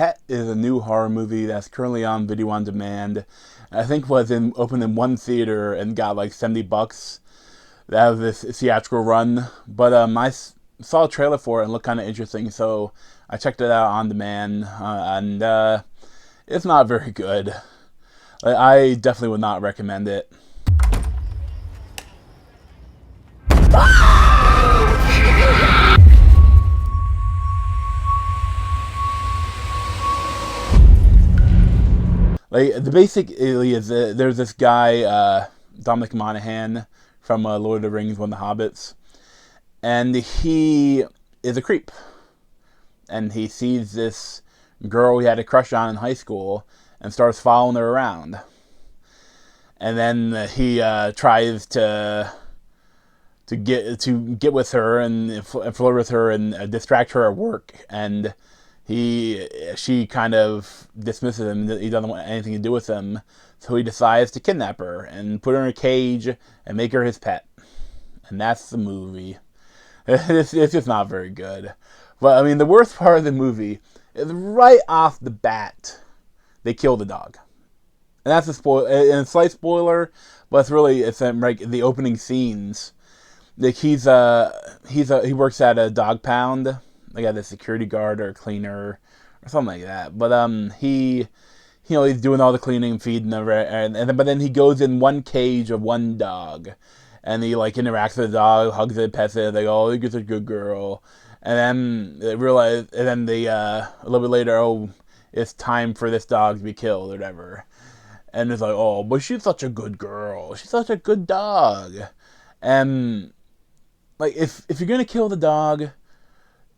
Pet is a new horror movie that's currently on video on demand. I think opened in one theater and got like $70. That was this theatrical run. But saw a trailer for it and looked kind of interesting, so I checked it out on demand, and it's not very good. Like, I definitely would not recommend it. Like, the basically is there's this guy, Dominic Monaghan from Lord of the Rings, one of the Hobbits, and he is a creep, and he sees this girl he had a crush on in high school and starts following her around, and then he tries to get with her and flirt with her and distract her at work, and she kind of dismisses him. He doesn't want anything to do with him, so he decides to kidnap her and put her in a cage and make her his pet. And that's the movie. It's just not very good. But I mean, the worst part of the movie is right off the bat, they kill the dog, and that's and a slight spoiler, but it's like the opening scenes. Like he works at a dog pound, like at a security guard or a cleaner or something like that. But he's doing all the cleaning, feeding but then he goes in one cage of one dog, and he like interacts with the dog, hugs it, pets it. They go, "Oh, you're a good girl." And then they realize, and then they a little bit later, oh, it's time for this dog to be killed or whatever. And it's like, oh, but she's such a good girl. She's such a good dog. And like, if you're gonna kill the dog,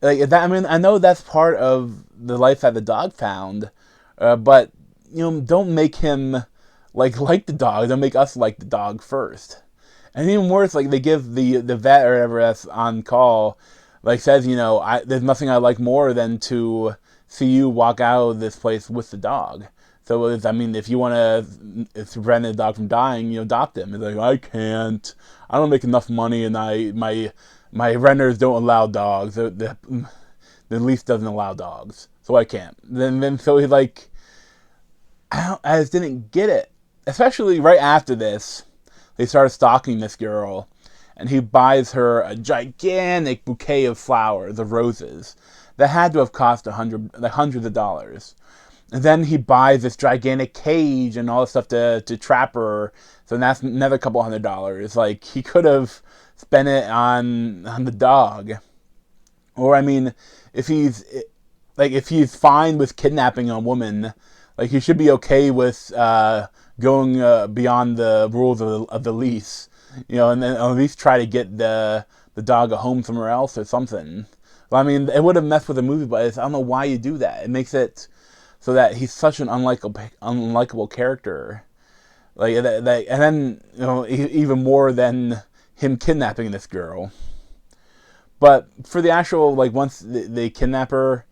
like that, I mean, I know that's part of the life that the dog found, but don't make him like the dog. Don't make us like the dog first. And even worse, like they give the vet or whatever that's on call, like says, there's nothing I like more than to see you walk out of this place with the dog. So if you want to prevent the dog from dying, adopt him. It's like, I can't. I don't make enough money, and my renters don't allow dogs. The lease doesn't allow dogs, so I can't. So he's like, I just didn't get it. Especially right after this, they started stalking this girl, and he buys her a gigantic bouquet of flowers, of roses, that had to have cost hundreds of dollars. And then he buys this gigantic cage and all this stuff to trap her. So that's another couple $100. Like, he could have spent it on the dog. Or, I mean, if he's fine with kidnapping a woman, like, he should be okay with going beyond the rules of the lease. And then at least try to get the dog a home somewhere else or something. Well, I mean, it would have messed with the movie, but I don't know why you do that. It makes it so that he's such an unlikable character, and then even more than him kidnapping this girl. But for the actual, like, once they kidnap her,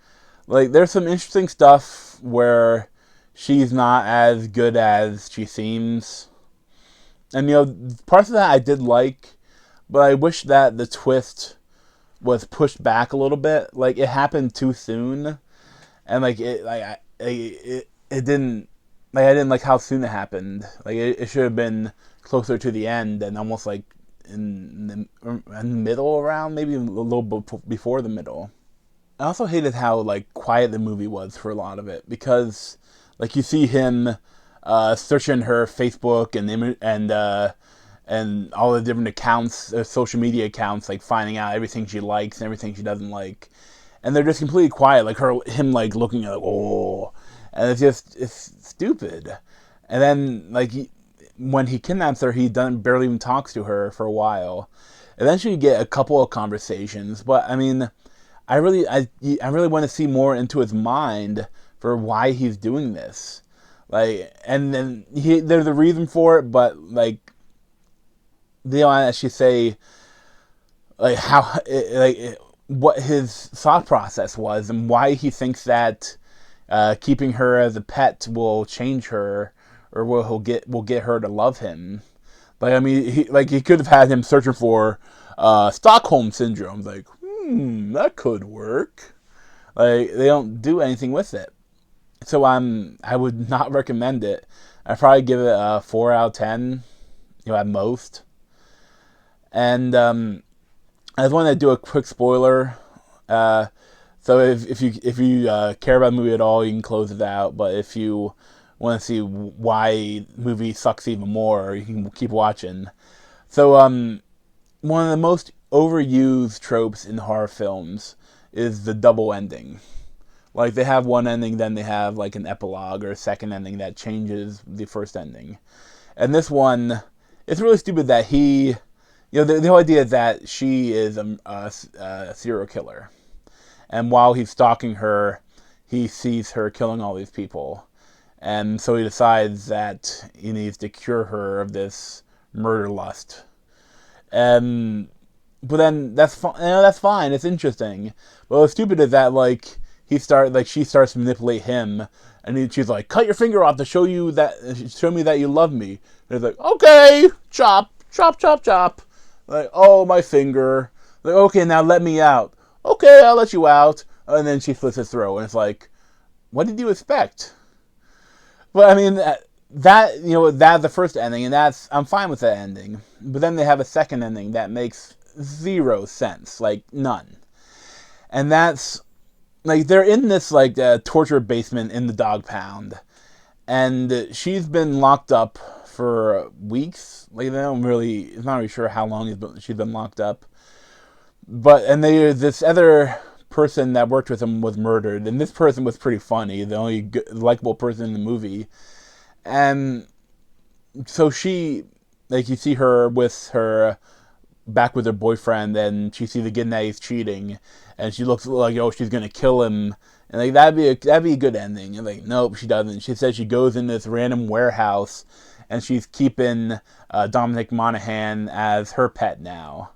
like, there's some interesting stuff where she's not as good as she seems, and parts of that I did like, but I wish that the twist was pushed back a little bit. Like, it happened too soon, and it didn't, like, I didn't like how soon it happened. Like, it should have been closer to the end and almost like in the middle, around maybe a little bit before the middle. I also hated how like quiet the movie was for a lot of it, because like you see him searching her Facebook and all the different accounts, social media accounts, like finding out everything she likes and everything she doesn't like. And they're just completely quiet, like him like looking at, like, oh, and it's stupid. And then like when he kidnaps her, he barely even talks to her for a while. Eventually, you get a couple of conversations, but I mean, I really want to see more into his mind for why he's doing this. Like, and then there's a reason for it, but like they don't actually say like how what his thought process was and why he thinks that keeping her as a pet will change her, or will get her to love him. Like, I mean, he could have had him searching for Stockholm syndrome. Like, that could work. Like, they don't do anything with it. So I would not recommend it. I'd probably give it a 4 out of 10, at most. And I just want to do a quick spoiler. Uh, so if you care about the movie at all, you can close it out. But if you want to see why the movie sucks even more, you can keep watching. So one of the most overused tropes in horror films is the double ending. Like, they have one ending, then they have like an epilogue or a second ending that changes the first ending. And this one, it's really stupid that the whole idea is that she is a serial killer. And while he's stalking her, he sees her killing all these people. And so he decides that he needs to cure her of this murder lust. But then that's fine. It's interesting. But what's stupid is that she starts to manipulate him, and she's like, "Cut your finger off to show me that you love me." And he's like, "Okay, chop, chop, chop, chop." Like, "Oh, my finger." Like, "Okay, now let me out." "Okay, I'll let you out." And then she slits his throat, and it's like, what did you expect? But I mean, that's the first ending, and I'm fine with that ending. But then they have a second ending that makes zero sense, like none. And that's like they're in this torture basement in the dog pound, and she's been locked up for weeks. Like, it's not really sure how long she's been locked up. And this other person that worked with him was murdered, and this person was pretty funny, the only likable person in the movie. And so you see her back with her boyfriend, and she sees again that he's cheating, and she looks like, oh, she's gonna kill him, and like that'd be a good ending. And like, nope, she doesn't. She says she goes in this random warehouse, and she's keeping Dominic Monaghan as her pet now,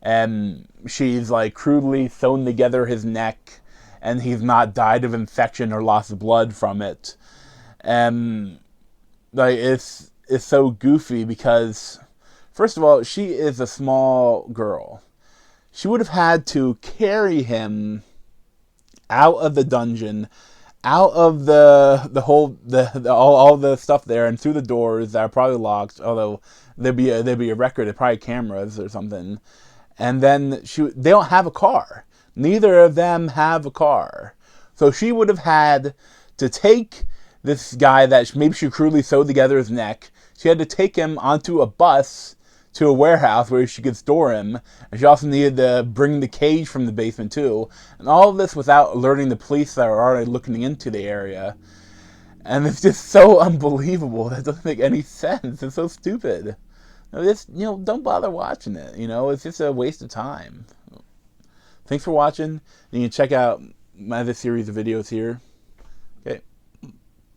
and she's like crudely sewn together his neck, and he's not died of infection or loss of blood from it. And like, it's so goofy because, first of all, she is a small girl. She would have had to carry him out of the dungeon, out of all the stuff there, and through the doors that are probably locked. Although there'd be a record, there'd probably cameras or something. And then they don't have a car. Neither of them have a car. So she would have had to take this guy that maybe she crudely sewed together his neck. She had to take him onto a bus to a warehouse where she could store him. And she also needed to bring the cage from the basement too. And all of this without alerting the police that are already looking into the area. And it's just so unbelievable. That doesn't make any sense. It's so stupid. Don't bother watching it. It's just a waste of time. Thanks for watching. You can check out my other series of videos here.